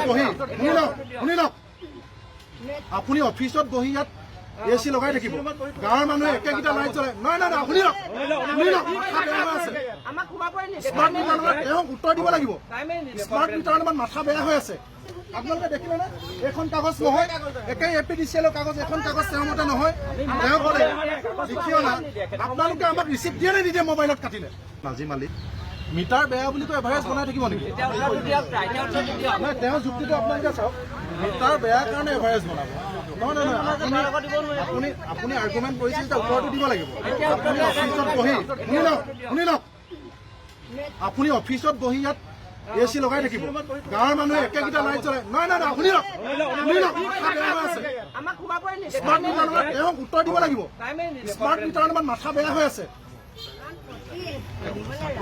বহি শুনি লওক আপুনি অফিচত বহি ইয়াত এচি লগাই থাকিব গাঁৱৰ মানুহে একেকেইটা লাইট জ্বলাই নহয় আপুনি মাথা বেয়া হৈ আছে স্মাৰ্ট মিটাৰ নাম্বাৰ তেওঁক উত্তৰ দিব লাগিব স্মাৰ্ট মিটাৰ নাম্বাৰ মাথা বেয়া হৈ আছে আপোনালোকে দেখিলে নে এইখন কাগজ নহয় একেই APDCL কাগজ এখন কাগজ তেওঁৰ মতে নহয় তেওঁ ক'লে লিখিও না আপোনালোকে আমাক ৰিচিপ্ট দিয়ে নে নিদিয়ে মোবাইলত কাটিলে নাজি মালিক মিটাৰ বেয়া বুলি কৈ এভাৰেজ বনাই থাকিব নেকি নহয় তেওঁৰ যুক্তিটো আপোনালোকে চাওক মিটাৰ বেয়া কাৰণে এভাৰেজ বনাব নহয় আপুনি আৰ্গুমেণ্ট কৰিছিল যে উত্তৰটো দিব লাগিব আপুনি অফিচত বহি শুনি লওক আপুনি অফিচত বহি ইয়াত এচি লগাই থাকিব গাঁৱৰ মানুহে একেকেইটা লাইট জ্বলাই নহয় আপুনি মাথা বেয়া হৈ আছে স্মাৰ্ট মিটাৰ নাম্বাৰ তেওঁক উত্তৰ দিব লাগিব স্মাৰ্ট মিটাৰ নাম্বাৰ মাথা বেয়া হৈ আছে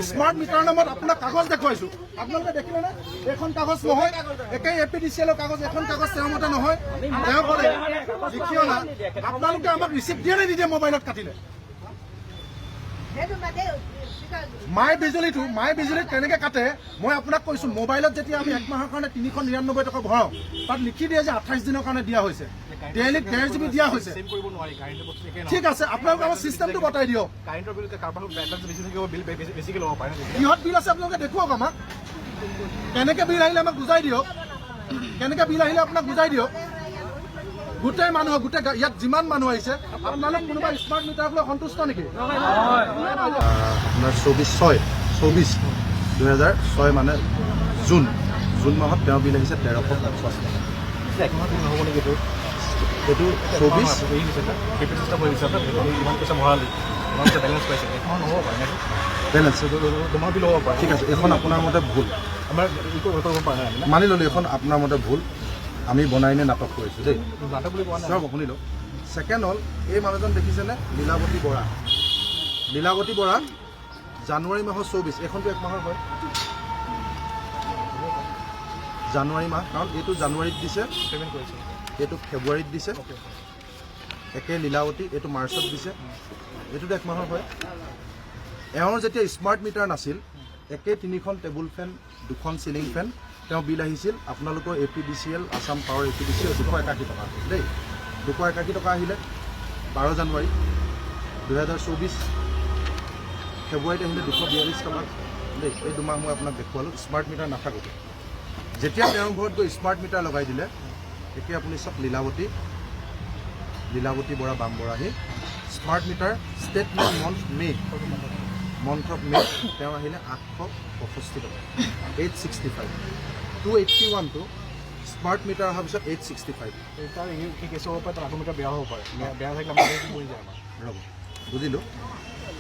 স্মাৰ্ট মিটাৰ নামত আপোনাক কাগজ দেখুৱাইছো আপোনালোকে দেখিলে নে এইখন কাগজ নহয় একেই APDCL কাগজ এখন কাগজ তেওঁৰ মতে নহয় তেওঁ ক'লে লিখিও না আপোনালোকে আমাক ৰিচিপ্ট দিয়ে নে নিদিয়ে মোবাইলত কাটিলে মাই বিজুলীত কেনেকে কাটে মই আপোনাক কৈছো মোবাইলত যেতিয়া আমি 1 মাহৰ কাৰণে 399 টকা ভৰাও তাত লিখি দিয়ে যে 28 দিনৰ কাৰণে দিয়া হৈছে ডেইলি 1.5 GB দিয়া হৈছে ঠিক আছে আপোনালোকে আমাৰ চিষ্টেমটো বতাই দিয়ক কিহত বিল আছে আপোনালোকে দেখুৱাওক আমাক কেনেকে বিল আহিলে আমাক বুজাই দিয়ক কেনেকে বিল আহিলে আপোনাক বুজাই দিয়ক গোটেই মানুহ গোটেই ইয়াত যিমান মানুহ আহিছে আপোনালোক কোনোবা স্মাৰ্ট মিটাৰক লৈ সন্তুষ্ট নেকি আপোনাৰ 24/6/2006 মানে জুন মাহত তেওঁৰ বিল আহিছে 1350 টকা নহ'ব নেকি এইটো 24 ঠিক আছে এইখন আপোনাৰ মতে ভুল মানি ল'লোঁ এইখন আপোনাৰ মতে ভুল আমি বনাই নে নাটক কৰিছোঁ দেই চাওক শুনি লওক ছেকেণ্ড হ'ল এই মানুহজন দেখিছেনে লীলাৱতী বৰা জানুৱাৰী মাহৰ 24 এইখনটো 1 মাহৰ হয় জানুৱাৰী মাহ কাৰণ এইটো জানুৱাৰীত দিছে এইটো ফেব্ৰুৱাৰীত দিছে একে লীলাৱতী এইটো মাৰ্চত দিছে এইটোতো 1 মাহৰ হয় এওঁৰ যেতিয়া স্মাৰ্ট মিটাৰ নাছিল একে 3খন টেবুল ফেন 2খন চিলিং ফেন তেওঁ বিল আহিছিল আপোনালোকৰ APDCL আছাম পাৱাৰ APDCL 281 টকা দেই 281 টকা আহিলে 12 জানুৱাৰী 2024 ফেব্ৰুৱাৰীত আহিলে 242 টকা দেই এই দুমাহ মই আপোনাক দেখুৱালোঁ স্মাৰ্ট মিটাৰ নাথাকোঁতে যেতিয়া তেওঁৰ ঘৰত গৈ স্মাৰ্ট মিটাৰ লগাই দিলে এতিয়া আপুনি চাওক Lilawati Bora Bamborahi smart meter statement month of May তেওঁ আহিলে 865 টকা 865 281টো স্মাৰ্ট মিটাৰ অহাৰ পিছত 865 তাৰ কি কেছ হ'ব পাৰে তাৰ আগৰ মিটাৰ বেয়া হ'ব পাৰে বেয়া থাকিলে আমাৰ পৰি যায় আমাৰ ৰ'ব বুজিলোঁ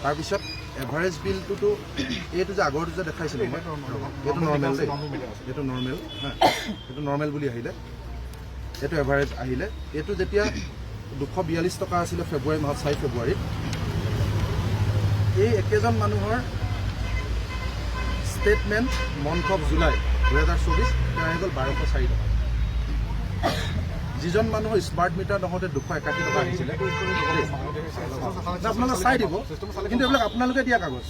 তাৰপিছত এভাৰেজ বিলটোতো এইটো যে আগৰটো যে দেখাইছিলোঁ মই এইটো নৰ্মেল দেই এইটো নৰ্মেল এইটো নৰ্মেল বুলি আহিলে এইটো এভাৰেজ আহিলে এইটো যেতিয়া 242 টকা আছিলে ফেব্ৰুৱাৰী মাহত 4 ফেব্ৰুৱাৰীত এই একেজন মানুহৰ ষ্টেটমেণ্ট মন্থ অফ জুলাই 2024 তেওঁ আহি গ'ল 1204 টকা যিজন মানুহৰ স্মাৰ্ট মিটাৰ নহওঁতে 281 টকা আহিছিলে আপোনালোকে চাই দিব কিন্তু এইবিলাক আপোনালোকে দিয়া কাগজ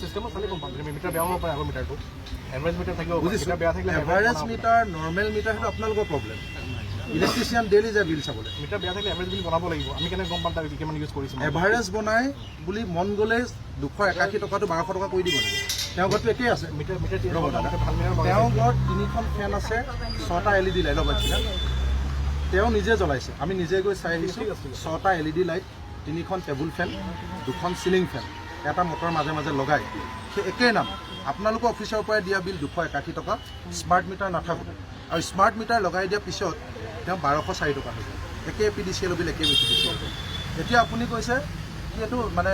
এভাৰেজ মিটাৰ নৰ্মেল মিটাৰ সেইটো আপোনালোকৰ প্ৰব্লেম ইলেক্ট্ৰিচিয়ান ডেইলি যায় বিল চাবলৈ মিটাৰ বেয়া থাকিলে এভাৰেজ বিল বনাব লাগিব আমি কেনেকৈ গম পাম তাৰ কিমান ইউজ কৰিছোঁ এভাৰেজ বনাই বুলি মন গ'লে 281 টকাটো 1200 টকা কৰি দিব লাগিব তেওঁ ঘৰটো একেই আছে তেওঁৰ ঘৰত 3খন ফেন আছে 6টা LED লাইট লগাইছিলে তেওঁ নিজে জ্বলাইছে আমি নিজে গৈ চাই আহিছোঁ 6টা LED লাইট 3খন টেবুল ফেন 2খন চিলিং ফেন এটা মটৰ মাজে মাজে লগাই সেই একেই নাম আপোনালোকৰ অফিচৰ পৰা দিয়া বিল 281 টকা স্মাৰ্ট মিটাৰ নাথাকোঁ আৰু স্মাৰ্ট মিটাৰ লগাই দিয়াৰ পিছত তেওঁ 1204 টকা হৈ যায় একে APDCL বিল একে APDCL এতিয়া আপুনি কৈছে কি এইটো মানে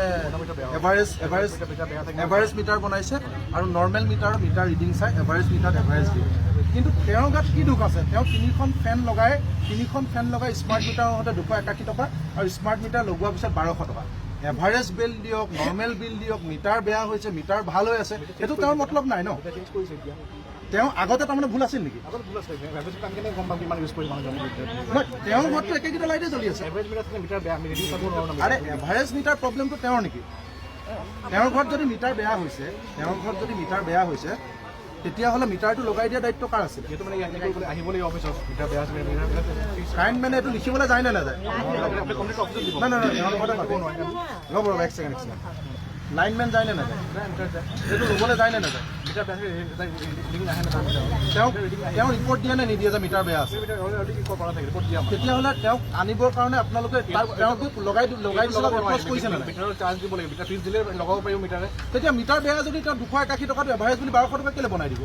এভাৰেজ মিটাৰ বনাইছে আৰু নৰ্মেল মিটাৰ ৰিডিং চাই এভাৰেজ মিটাৰ এভাৰেজ দিয়ে কিন্তু তেওঁৰ গাত কি দুখ আছে তেওঁ 3খন ফেন লগাই স্মাৰ্ট মিটাৰ হওঁতে 281 টকা আৰু স্মাৰ্ট মিটাৰ লগোৱাৰ পিছত 1200 টকা এভাৰেজ বিল দিয়ক নৰ্মেল বিল দিয়ক মিটাৰ বেয়া হৈছে মিটাৰ ভাল হৈ আছে সেইটো তেওঁৰ মতলব নাই ন তেওঁ আগতে তাৰমানে ভুল আছিল নেকি তেওঁৰ ঘৰটো একেকেইটা লাইটে জ্বলি আছে আৰে এভাৰেজ মিটাৰ প্ৰব্লেমটো তেওঁৰ নেকি তেওঁৰ ঘৰত যদি মিটাৰ বেয়া হৈছে তেতিয়াহ'লে মিটাৰটো লগাই দিয়া দায়িত্ব কাৰ আছিলে? সেইটো মানে আহিব লাগিব অফিচত মিটাৰ বেয়া আছে কাৰেণ্ট মেনে এইটো লিখিবলৈ যায় নে নাযায়? নাই নাই ৰ'ব এক ছেকেণ্ড লাইনমেন যায় নে নাযায়? সেইটো ল'বলৈ যায় নে নাযায়? তেওঁ ৰিপৰ্ট দিয়ে নে নিদিয়ে যে মিটাৰ বেয়া আছে? তেতিয়াহ'লে তেওঁক আনিবৰ কাৰণে আপোনালোকে তেওঁক লগাই কৰিছে নে? মিটাৰৰ চাৰ্জ দিব লাগিব, মিটাৰ ফিজ দিলে লগাব পাৰিব মিটাৰে। তেতিয়া মিটাৰ বেয়া যদি তেওঁ 281 টকাটো এভাৰেজ বুলি 1200 টকা কেলৈ বনাই দিব?